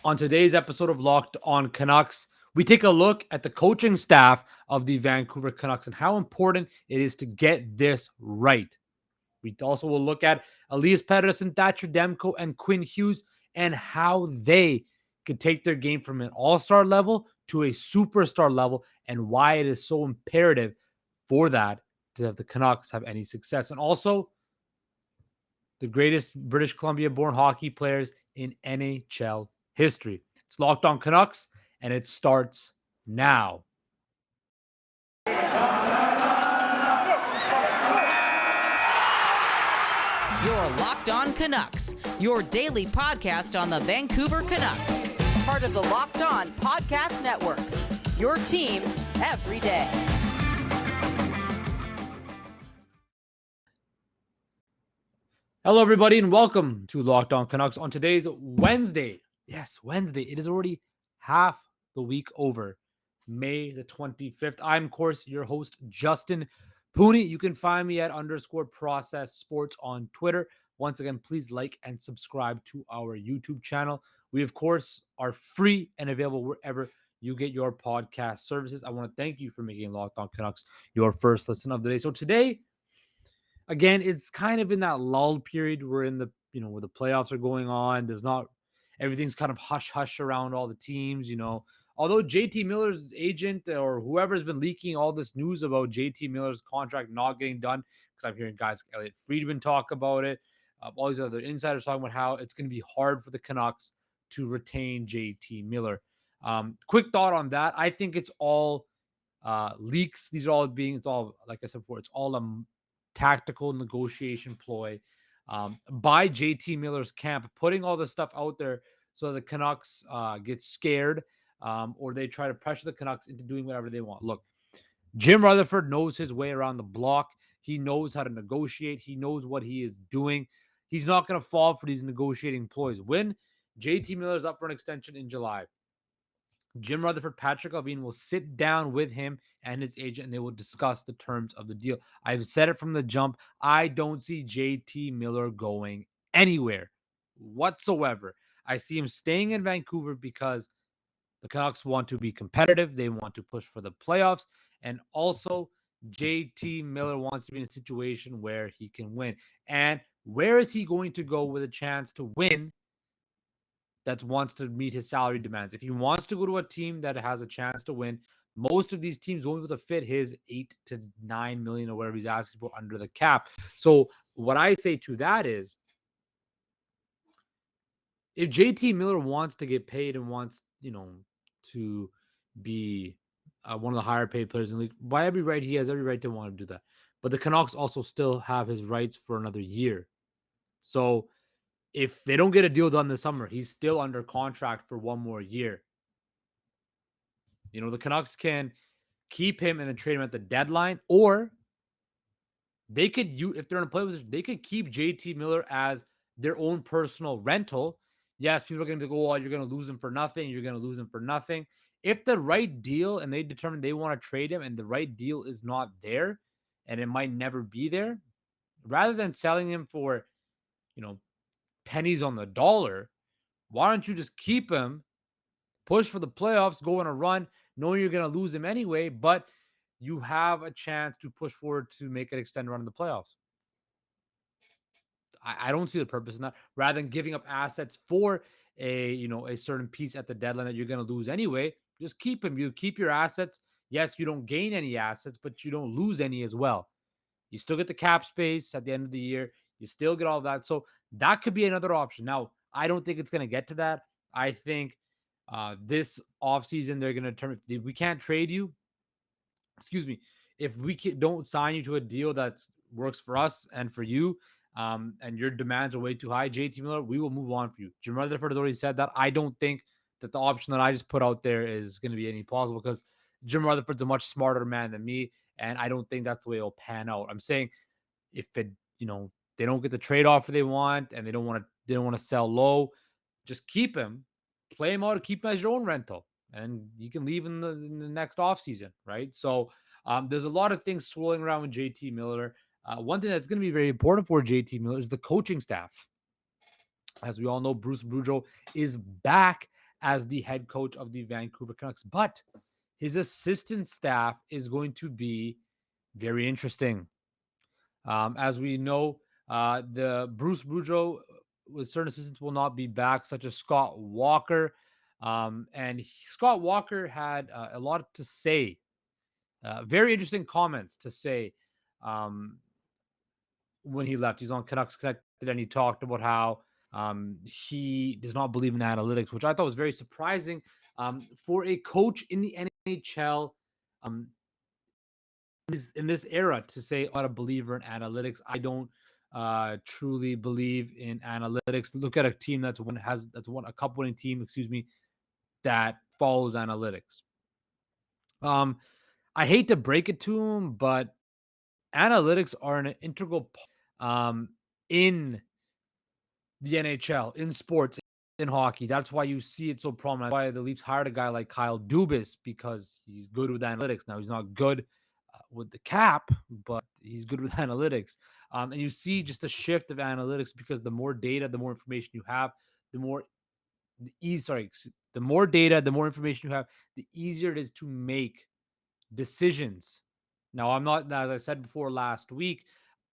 On today's episode of Locked On Canucks, we take a look at the coaching staff of the Vancouver Canucks and how important it is to get this right. We also will look at Elias Pettersson, Thatcher Demko, and Quinn Hughes and how they could take their game from an all-star level to a superstar level and why it is so imperative for that to have the Canucks have any success. And also, the greatest British Columbia-born hockey players in NHL history. It's Locked On Canucks, and it starts now. You're Locked On Canucks, your daily podcast on the Vancouver Canucks. Part of the Locked On Podcast Network, your team every day. Hello, everybody, and welcome to Locked On Canucks on today's Wednesday. Yes, Wednesday. It is already half the week over, May the 25th. I'm, of course, your host, Justin Pooney. You can find me at _process sports on Twitter. Once again, please like and subscribe to our YouTube channel. We, of course, are free and available wherever you get your podcast services. I want to thank you for making Locked On Canucks your first listen of the day. So today, again, it's kind of in that lull period. We're in the, where the playoffs are going on. Everything's kind of hush around all the teams, Although JT Miller's agent or whoever's been leaking all this news about JT Miller's contract not getting done, because I'm hearing guys like Elliot Friedman talk about it, all these other insiders talking about how it's going to be hard for the Canucks to retain JT Miller. Quick thought on that. I think it's all leaks. It's all, like I said before, it's all a tactical negotiation ploy by JT Miller's camp, putting all this stuff out there so the Canucks get scared or they try to pressure the Canucks into doing whatever they want. Look, Jim Rutherford knows his way around the block. He knows how to negotiate. He knows what he is doing. He's not going to fall for these negotiating ploys. When JT Miller is up for an extension in July, Jim Rutherford, Patrick Allvin will sit down with him and his agent, and they will discuss the terms of the deal. I've said it from the jump. I don't see JT Miller going anywhere whatsoever. I see him staying in Vancouver because the Canucks want to be competitive. They want to push for the playoffs. And also, JT Miller wants to be in a situation where he can win. And where is he going to go with a chance to win that wants to meet his salary demands? If he wants to go to a team that has a chance to win, most of these teams won't be able to fit his $8 to $9 million or whatever he's asking for under the cap. So what I say to that is, if JT Miller wants to get paid and wants, to be one of the higher paid players in the league, by every right, he has every right to want to do that. But the Canucks also still have his rights for another year. So if they don't get a deal done this summer, he's still under contract for one more year. The Canucks can keep him and then trade him at the deadline, or they could, if they're in a play position, they could keep JT Miller as their own personal rental. Yes, people are going to go, oh, you're going to lose him for nothing. You're going to lose him for nothing. If the right deal and they determine they want to trade him and the right deal is not there and it might never be there, rather than selling him for, pennies on the dollar, why don't you just keep him, push for the playoffs, go on a run, knowing you're going to lose him anyway, but you have a chance to push forward to make an extended run in the playoffs. I don't see the purpose in that. Rather than giving up assets for a certain piece at the deadline that you're going to lose anyway, just keep him. You keep your assets. Yes, you don't gain any assets, but you don't lose any as well. You still get the cap space at the end of the year. You still get all of that. So that could be another option. Now, I don't think it's going to get to that. I think this offseason, they're going to determine if we can't trade you. If we don't sign you to a deal that works for us and for you, and your demands are way too high, JT Miller, we will move on for you. Jim Rutherford has already said that. I don't think that the option that I just put out there is going to be any plausible because Jim Rutherford's a much smarter man than me, and I don't think that's the way it'll pan out. I'm saying if it, they don't get the trade offer they want and they don't want to sell low, just keep him, play him out, keep him as your own rental, and you can leave in the next offseason, right? So there's a lot of things swirling around with JT Miller. One thing that's going to be very important for JT Miller is the coaching staff. As we all know, Bruce Boudreau is back as the head coach of the Vancouver Canucks. But his assistant staff is going to be very interesting. As we know, the Bruce Boudreau with certain assistants will not be back, such as Scott Walker. Scott Walker had a lot to say, very interesting comments to say um, when he left. He's on Canucks Connected and he talked about how he does not believe in analytics, which I thought was very surprising for a coach in the NHL. Um, in this era to say I'm not a believer in analytics. I don't truly believe in analytics. Look at a team that's won a cup winning team, that follows analytics. I hate to break it to him, but analytics are an integral in the NHL, in sports, in hockey. That's why you see it so prominent. That's why the Leafs hired a guy like Kyle Dubas, because he's good with analytics. Now, he's not good with the cap, but he's good with analytics. And you see just a shift of analytics, because the more data, the more information you have, the more the more data, the more information you have, the easier it is to make decisions. Now, I'm not, as I said before last week,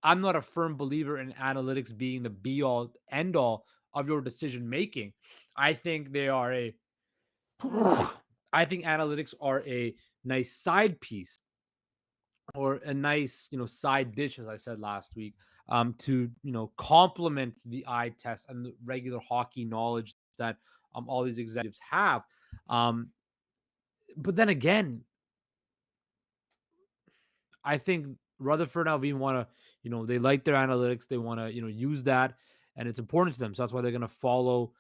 I'm not a firm believer in analytics being the be all end all of your decision making. I think they are I think analytics are a nice side piece, or a nice, side dish, as I said last week, to, complement the eye test and the regular hockey knowledge that all these executives have. Um, but then again, I think Rutherford and Alvin want to, they like their analytics. They want to, use that, and it's important to them. So that's why they're going to follow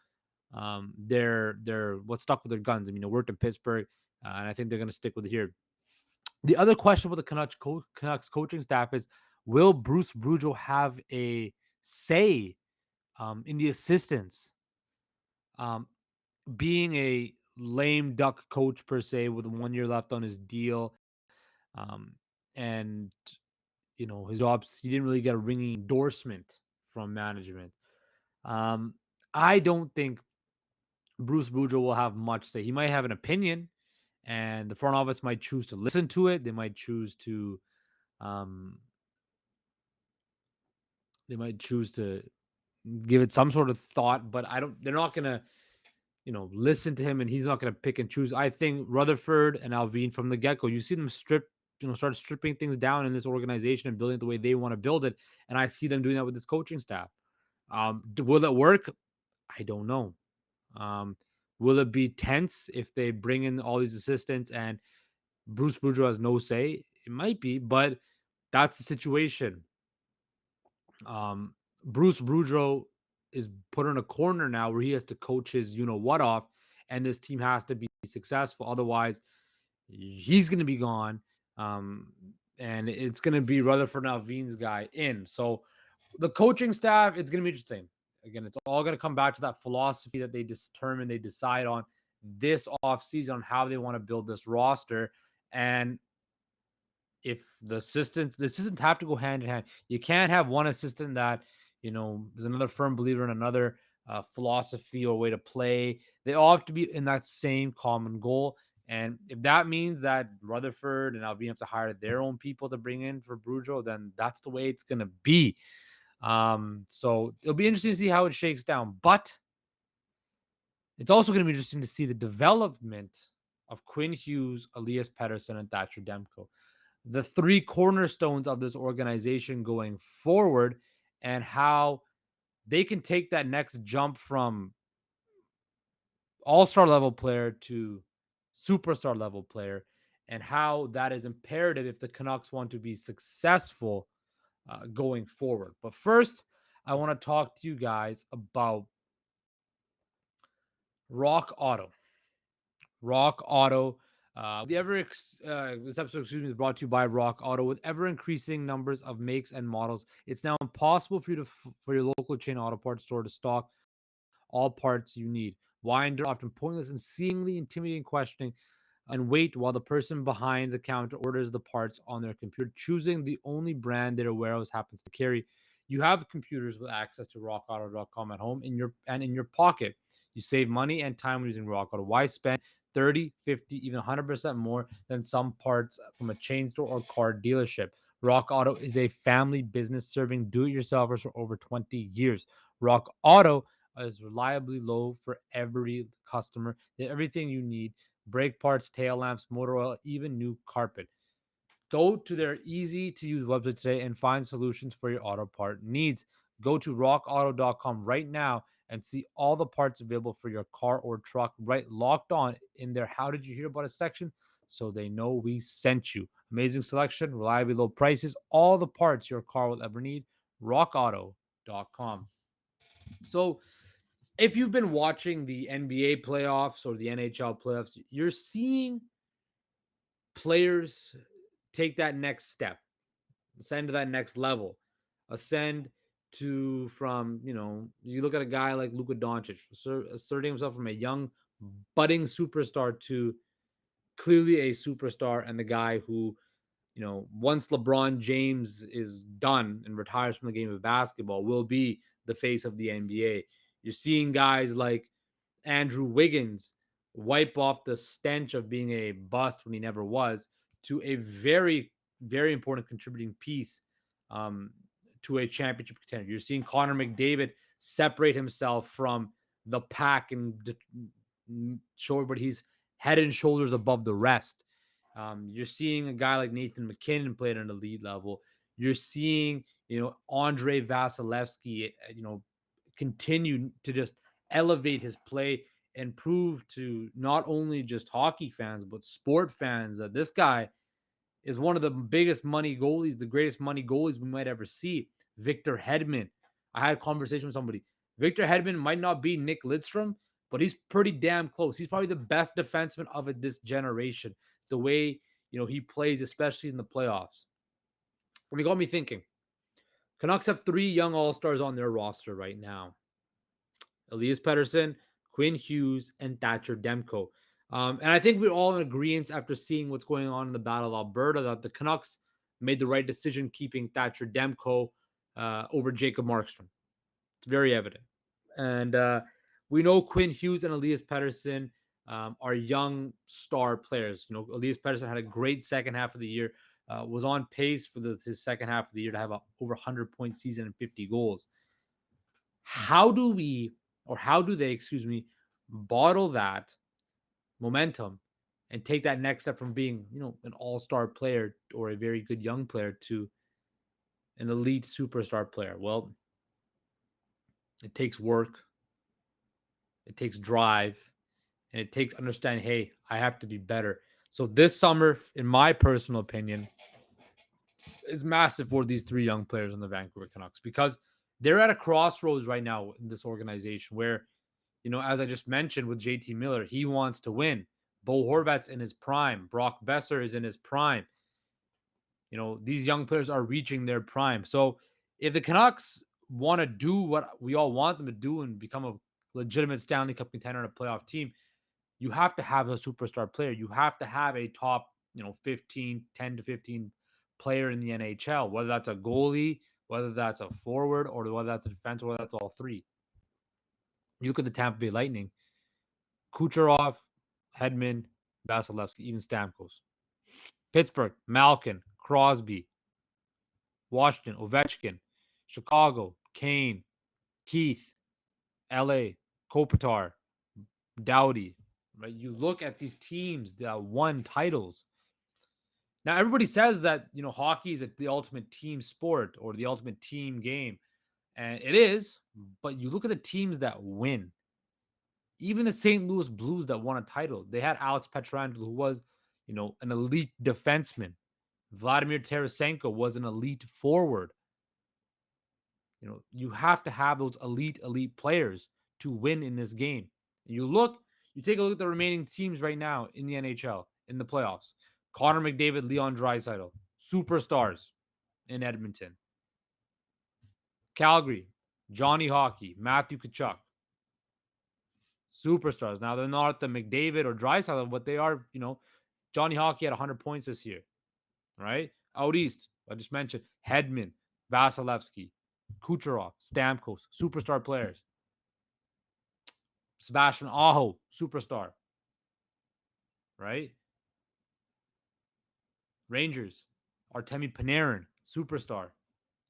their what's stuck with their guns. I mean, it worked in Pittsburgh, and I think they're going to stick with it here. The other question with the Canucks coaching staff is, will Bruce Boudreau have a say in the assistants? Being a lame duck coach per se, with 1 year left on his deal, and his jobs, he didn't really get a ringing endorsement from management. I don't think Bruce Boudreau will have much say. He might have an opinion, and the front office might choose to listen to it. They might choose to um, give it some sort of thought, but they're not gonna, listen to him, and he's not gonna pick and choose. I think Rutherford and Alvin from the get-go, you see them start stripping things down in this organization and building it the way they want to build it. And I see them doing that with this coaching staff. Will it work? I don't know. Will it be tense if they bring in all these assistants and Bruce Boudreau has no say? It might be, but that's the situation. Bruce Boudreau is put in a corner now where he has to coach his what off, and this team has to be successful. Otherwise, he's going to be gone, and it's going to be Rutherford and Alvin's guy in. So the coaching staff, it's going to be interesting. Again, it's all going to come back to that philosophy that they decide on this offseason on how they want to build this roster. And if the assistants have to go hand in hand. You can't have one assistant that, is another firm believer in another philosophy or way to play. They all have to be in that same common goal. And if that means that Rutherford and Alvin have to hire their own people to bring in for Boudreau, then that's the way it's going to be. So it'll be interesting to see how it shakes down. But it's also going to be interesting to see the development of Quinn Hughes, Elias Pettersson, and Thatcher Demko, the three cornerstones of this organization going forward, and how they can take that next jump from all-star level player to superstar level player, and how that is imperative if the Canucks want to be successful going forward. But first, I want to talk to you guys about Rock Auto. Rock Auto. This episode, is brought to you by Rock Auto. With ever-increasing numbers of makes and models, it's now impossible for your local chain auto parts store to stock all parts you need. Why endure often pointless and seemingly intimidating questioning and wait while the person behind the counter orders the parts on their computer, choosing the only brand their warehouse happens to carry? You have computers with access to rockauto.com at home in your pocket. You save money and time when using Rock Auto. Why spend 30, 50, even 100% more than some parts from a chain store or car dealership? Rock Auto is a family business serving do-it-yourselfers for over 20 years. Rock Auto is reliably low for every customer. They have everything you need: brake parts, tail lamps, motor oil, even new carpet. Go to their easy-to-use website today and find solutions for your auto part needs. Go to rockauto.com right now and see all the parts available for your car or truck. Right, Locked On in their How Did You Hear About Us section, so they know we sent you. Amazing selection, reliably low prices, all the parts your car will ever need. rockauto.com. So if you've been watching the NBA playoffs or the NHL playoffs, you're seeing players take that next step, ascend to that next level, ascend to from, you look at a guy like Luka Doncic, asserting himself from a young, budding superstar to clearly a superstar, and the guy who, once LeBron James is done and retires from the game of basketball, will be the face of the NBA. You're seeing guys like Andrew Wiggins wipe off the stench of being a bust when he never was, to a very, very important contributing piece um, to a championship contender. You're seeing Connor McDavid separate himself from the pack and show but he's head and shoulders above the rest. You're seeing a guy like Nathan McKinnon play at an elite level. You're seeing, Andre Vasilevsky, continue to just elevate his play and prove to not only just hockey fans, but sport fans that this guy is one of the biggest money goalies, the greatest money goalies we might ever see. Victor Hedman. I had a conversation with somebody. Victor Hedman might not be Nick Lidstrom, but he's pretty damn close. He's probably the best defenseman of this generation. The way, he plays, especially in the playoffs. And it got me thinking. Canucks have 3 young all-stars on their roster right now: Elias Pettersson, Quinn Hughes, and Thatcher Demko. And I think we're all in agreement after seeing what's going on in the Battle of Alberta that the Canucks made the right decision keeping Thatcher Demko over Jacob Markstrom. It's very evident. And we know Quinn Hughes and Elias Pettersson are young star players. Elias Pettersson had a great second half of the year, was on pace for his second half of the year to have a over 100-point season and 50 goals. How do they, bottle that momentum and take that next step from being, an all-star player or a very good young player to an elite superstar player? Well, it takes work, it takes drive, and it takes understanding, hey, I have to be better. So this summer, in my personal opinion, is massive for these 3 young players in the Vancouver Canucks, because they're at a crossroads right now in this organization where, as I just mentioned with JT Miller, he wants to win. Bo Horvat's in his prime. Brock Besser is in his prime. These young players are reaching their prime. So if the Canucks want to do what we all want them to do and become a legitimate Stanley Cup contender and a playoff team, you have to have a superstar player. You have to have a top, 10 to 15 player in the NHL, whether that's a goalie, whether that's a forward, or whether that's a defense, or whether that's all 3. You look at the Tampa Bay Lightning: Kucherov, Hedman, Vasilevsky, even Stamkos. Pittsburgh: Malkin, Crosby, Washington, Ovechkin. Chicago: Kane, Keith, LA, Kopitar, Doughty. Right? You look at these teams that won titles. Now, everybody says that, hockey is the ultimate team sport or the ultimate team game. And it is, but you look at the teams that win. Even the St. Louis Blues that won a title, they had Alex Pietrangelo, who was, an elite defenseman. Vladimir Tarasenko was an elite forward. You have to have those elite players to win in this game. You take a look at the remaining teams right now in the NHL, in the playoffs. Connor McDavid, Leon Draisaitl, superstars in Edmonton. Calgary, Johnny Hockey, Matthew Tkachuk, superstars. Now, they're not the McDavid or Draisaitl, but they are, Johnny Hockey had 100 points this year, right? Out east, I just mentioned Hedman, Vasilevsky, Kucherov, Stamkos, superstar players. Sebastian Aho, superstar, right? Rangers, Artemi Panarin, superstar.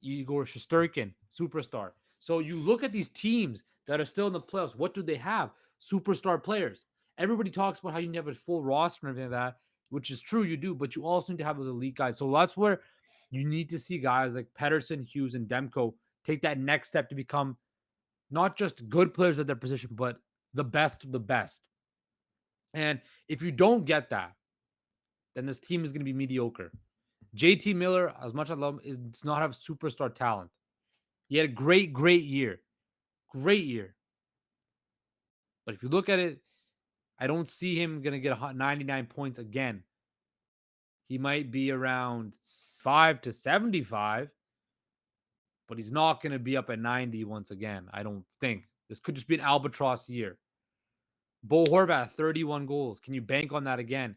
Igor Shesterkin, superstar. So you look at these teams that are still in the playoffs. What do they have? Superstar players. Everybody talks about how you need to have a full roster and everything like that, which is true, you do, but you also need to have those elite guys. So that's where you need to see guys like Pettersson, Hughes, and Demko take that next step to become not just good players at their position, but the best of the best. And if you don't get that, then this team is going to be mediocre. JT Miller, as much as I love him, does not have superstar talent. He had a great year. Great year. But if you look at it, I don't see him going to get 99 points again. He might be around 5 to 75, but he's not going to be up at 90 once again. I don't think. This could just be an albatross year. Bo Horvat, 31 goals. Can you bank on that again?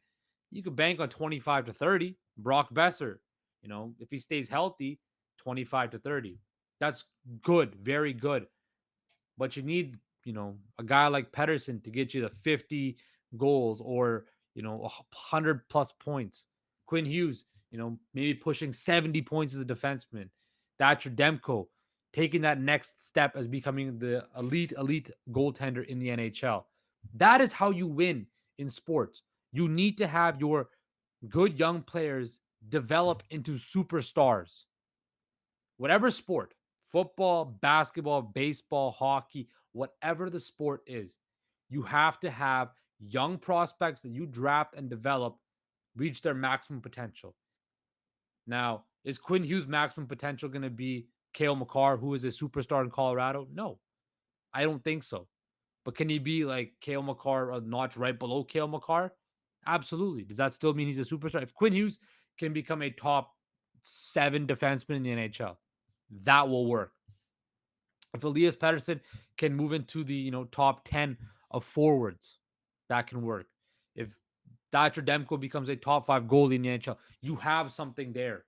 You could bank on 25 to 30. Brock Besser, if he stays healthy, 25 to 30. That's good, very good. But you need, a guy like Pettersson to get you the 50 goals or, 100 plus points. Quinn Hughes, maybe pushing 70 points as a defenseman. Thatcher Demko taking that next step as becoming the elite goaltender in the NHL. That is how you win in sports. You need to have your good young players develop into superstars. Whatever sport, football, basketball, baseball, hockey, whatever the sport is, you have to have young prospects that you draft and develop reach their maximum potential. Now, is Quinn Hughes' maximum potential going to be Cale Makar, who is a superstar in Colorado? No, I don't think so. But can he be like Cale Makar, a notch right below Cale Makar? Absolutely. Does that still mean he's a superstar? If Quinn Hughes can become a top 7 defenseman in the NHL, that will work. If Elias Pettersson can move into the top 10 of forwards, that can work. If Thatcher Demko becomes a top 5 goalie in the NHL, you have something there.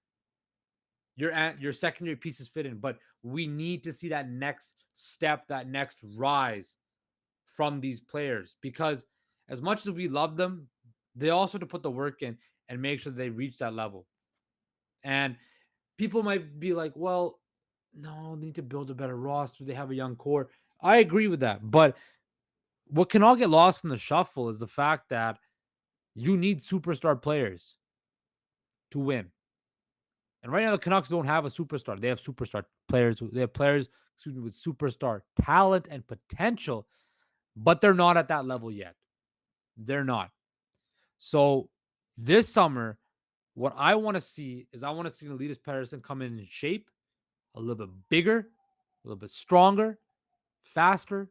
Your secondary pieces fit in, but we need to see that next step, that next rise from these players, because as much as we love them, they also have to put the work in and make sure they reach that level. And people might be like, well, no, they need to build a better roster. They have a young core. I agree with that. But what can all get lost in the shuffle is the fact that you need superstar players to win. And right now, the Canucks don't have a superstar. They have superstar players. They have players, with superstar talent and potential, but they're not at that level yet. They're not. So this summer, what I want to see is Elias Pettersson come in shape, a little bit bigger, a little bit stronger, faster,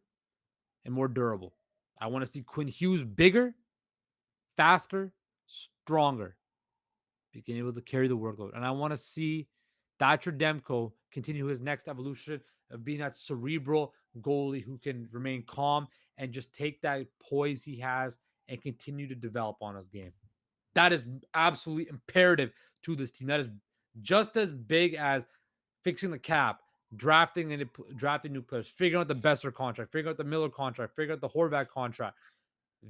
and more durable. I want to see Quinn Hughes bigger, faster, stronger, being able to carry the workload. And I want to see Thatcher Demko continue his next evolution of being that cerebral goalie who can remain calm and just take that poise he has and continue to develop on his game. That is absolutely imperative to this team. That is just as big as fixing the cap, drafting new players, figuring out the Besser contract, figuring out the Miller contract, figuring out the Horvat contract.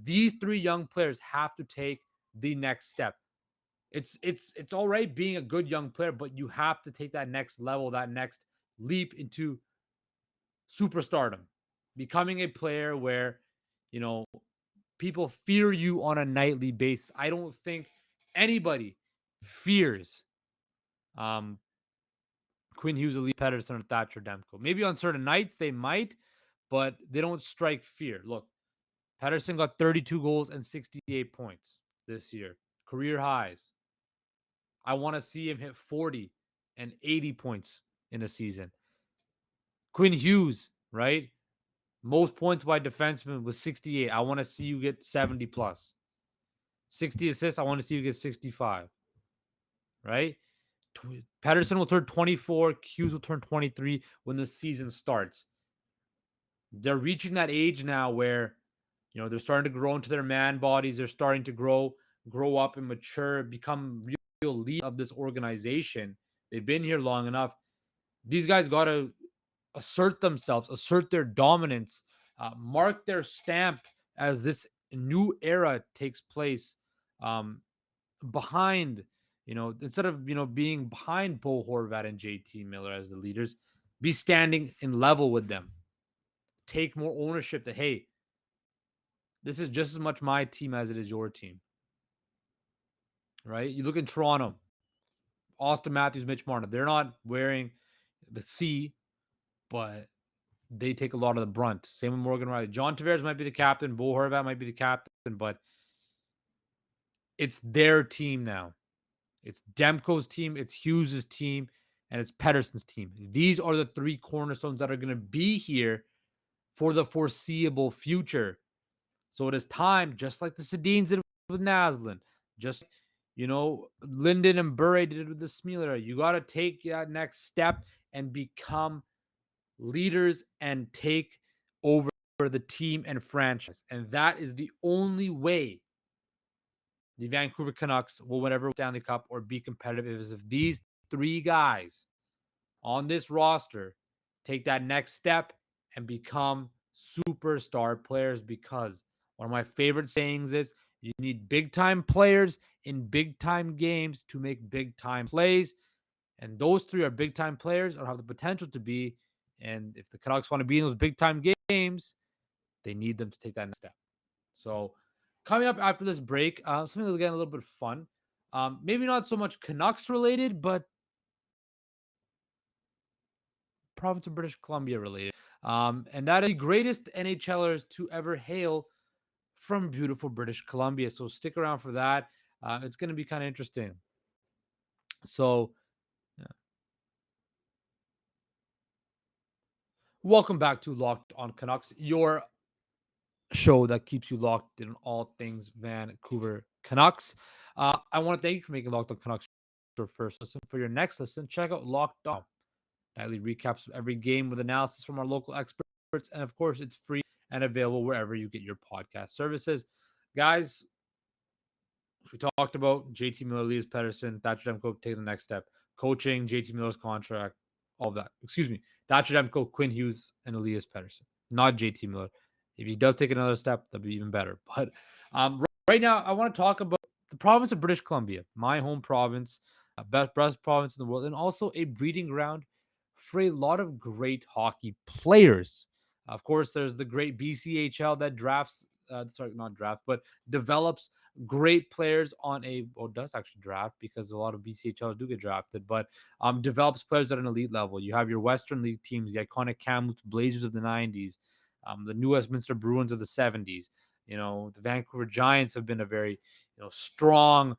These 3 young players have to take the next step. It's all right being a good young player, but you have to take that next level, that next leap into superstardom, becoming a player where, people fear you on a nightly basis. I don't think anybody fears Quinn Hughes, Elias Pettersson, or Thatcher Demko. Maybe on certain nights they might, but they don't strike fear. Look, Pettersson got 32 goals and 68 points this year, career highs. I want to see him hit 40 and 80 points in a season. Quinn Hughes, right? Most points by defenseman was 68. I want to see you get 70 plus. 60 assists, I want to see you get 65. Right? Pettersson will turn 24. Hughes will turn 23 when the season starts. They're reaching that age now where, they're starting to grow into their man bodies. They're starting to grow up and mature, become real lead of this organization. They've been here long enough. These guys got to assert themselves, assert their dominance mark their stamp as this new era takes place behind, instead of, being behind Bo Horvat and JT Miller as the leaders, be standing in level with them. Take more ownership that, hey, this is just as much my team as it is your team, right? You look in Toronto, Austin Matthews, Mitch Marner, they're not wearing the C, but they take a lot of the brunt. Same with Morgan Riley. John Tavares might be the captain. Bo Horvat might be the captain, but it's their team now. It's Demko's team, it's Hughes' team, and it's Pettersson's team. These are the three cornerstones that are going to be here for the foreseeable future. So it is time, just like the Sedins did with Naslin, just Linden and Bure did with the Smealer. You got to take that next step and become leaders and take over the team and franchise. And that is the only way the Vancouver Canucks will win every Stanley Cup or be competitive is if these three guys on this roster take that next step and become superstar players. Because one of my favorite sayings is you need big time players in big time games to make big time plays. And those three are big time players or have the potential to be. And if the Canucks want to be in those big time games, they need them to take that next step. So coming up after this break, something that's getting a little bit fun. Maybe not so much Canucks related, but province of British Columbia related. And that is the greatest NHLers to ever hail from beautiful British Columbia. So stick around for that. It's going to be kind of interesting. So, yeah. Welcome back to Locked On Canucks, your show that keeps you locked in all things Vancouver Canucks. I want to thank you for making Locked On Canucks your first listen. For your next listen, check out Locked On. Nightly recaps of every game with analysis from our local experts. And of course, it's free and available wherever you get your podcast services. Guys, we talked about JT Miller, Elias Pettersson, Thatcher Demko taking the next step. Coaching, JT Miller's contract, all of that. Excuse me. Thatcher Demko, Quinn Hughes, and Elias Pettersson, not JT Miller. If he does take another step, that'd be even better. But right now, I want to talk about the province of British Columbia, my home province, best province in the world, and also a breeding ground for a lot of great hockey players. Of course, there's the great BCHL that drafts, not draft, but develops great players on does actually draft, because a lot of BCHLs do get drafted, but develops players at an elite level. You have your Western League teams, the iconic Kamloops Blazers of the 90s, the New Westminster Bruins of the 70s. The Vancouver Giants have been a very, strong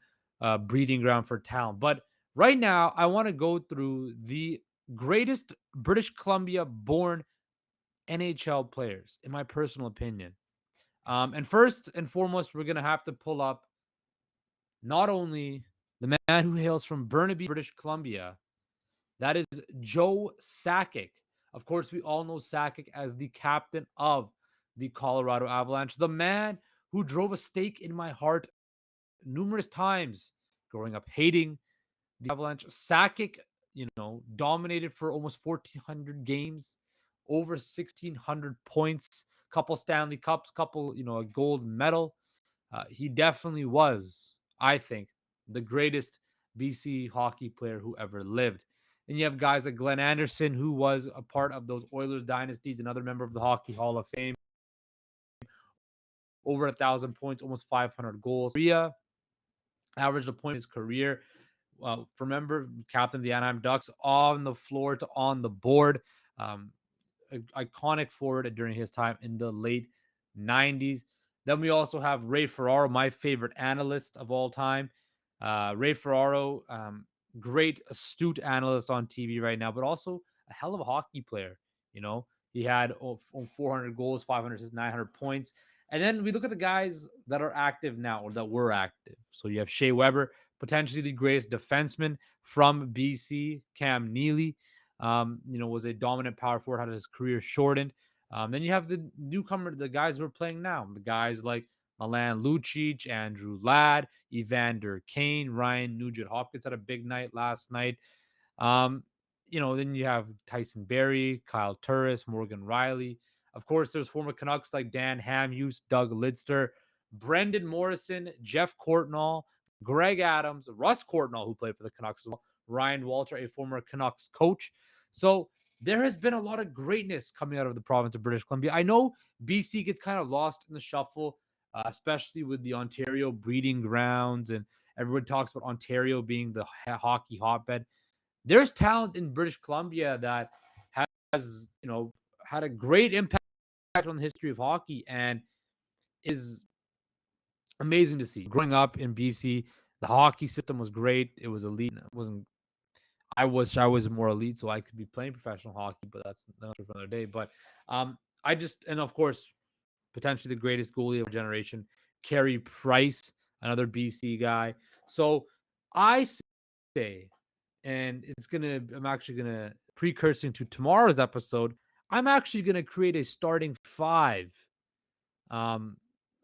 breeding ground for talent. But right now, I want to go through the greatest British Columbia born NHL players, in my personal opinion. And first and foremost, we're going to have to pull up not only the man who hails from Burnaby, British Columbia, that is Joe Sakic. Of course, we all know Sakic as the captain of the Colorado Avalanche, the man who drove a stake in my heart numerous times growing up, hating the Avalanche. Sakic, dominated for almost 1,400 games, over 1,600 points, couple Stanley Cups, couple, a gold medal. He definitely was, I think, the greatest BC hockey player who ever lived. And you have guys like Glenn Anderson, who was a part of those Oilers dynasties, another member of the Hockey Hall of Fame, over 1,000 points, almost 500 goals. Rhea averaged a point in his career. Remember, captain of the Anaheim Ducks, on the floor to on the board. Iconic forward during his time in the late 90s. Then we also have Ray Ferraro, my favorite analyst of all time. Ray Ferraro, great, astute analyst on TV right now, but also a hell of a hockey player. He had 400 goals, 500, 900 points. And then we look at the guys that are active now, or that were active. So you have Shea Weber, potentially the greatest defenseman from BC. Cam Neely, was a dominant power forward, had his career shortened. Then you have the newcomer, the guys who are playing now, the guys like Milan Lucic, Andrew Ladd, Evander Kane, Ryan Nugent-Hopkins had a big night last night. Then you have Tyson Berry, Kyle Turris, Morgan Riley. Of course, there's former Canucks like Dan Hughes, Doug Lidster, Brendan Morrison, Jeff Courtnall, Greg Adams, Russ Courtnall, who played for the Canucks as well, Ryan Walter, a former Canucks coach. So there has been a lot of greatness coming out of the province of British Columbia. I know BC gets kind of lost in the shuffle, especially with the Ontario breeding grounds, and everyone talks about Ontario being the hockey hotbed. There's talent in British Columbia that has, had a great impact on the history of hockey and is amazing to see. Growing up in BC, the hockey system was great. It was elite. It wasn't. I wish I was more elite so I could be playing professional hockey, but that's not for another day. But and of course, potentially the greatest goalie of our generation, Carey Price, another BC guy. So I say, and I'm actually gonna precursing to tomorrow's episode. I'm actually gonna create a starting five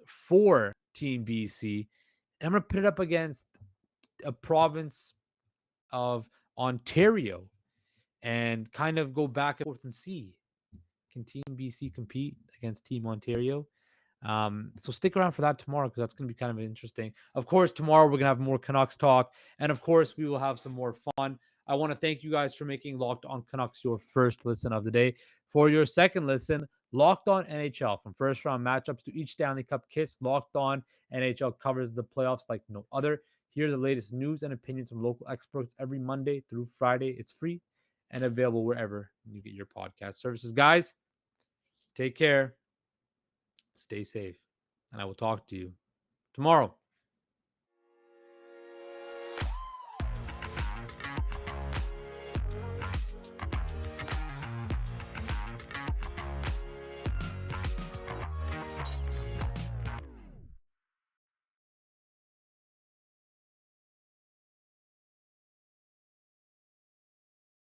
for Team BC, and I'm gonna put it up against a province of Ontario and kind of go back and forth and see, can Team BC compete against Team Ontario? So stick around for that tomorrow because that's going to be kind of interesting. Of course, tomorrow we're going to have more Canucks talk, and of course, we will have some more fun. I want to thank you guys for making Locked On Canucks your first listen of the day. For your second listen, Locked On NHL. From first round matchups to each Stanley Cup kiss, Locked On NHL covers the playoffs like no other. Hear the latest news and opinions from local experts every Monday through Friday. It's free and available wherever you get your podcast services. Guys, take care, stay safe, and I will talk to you tomorrow.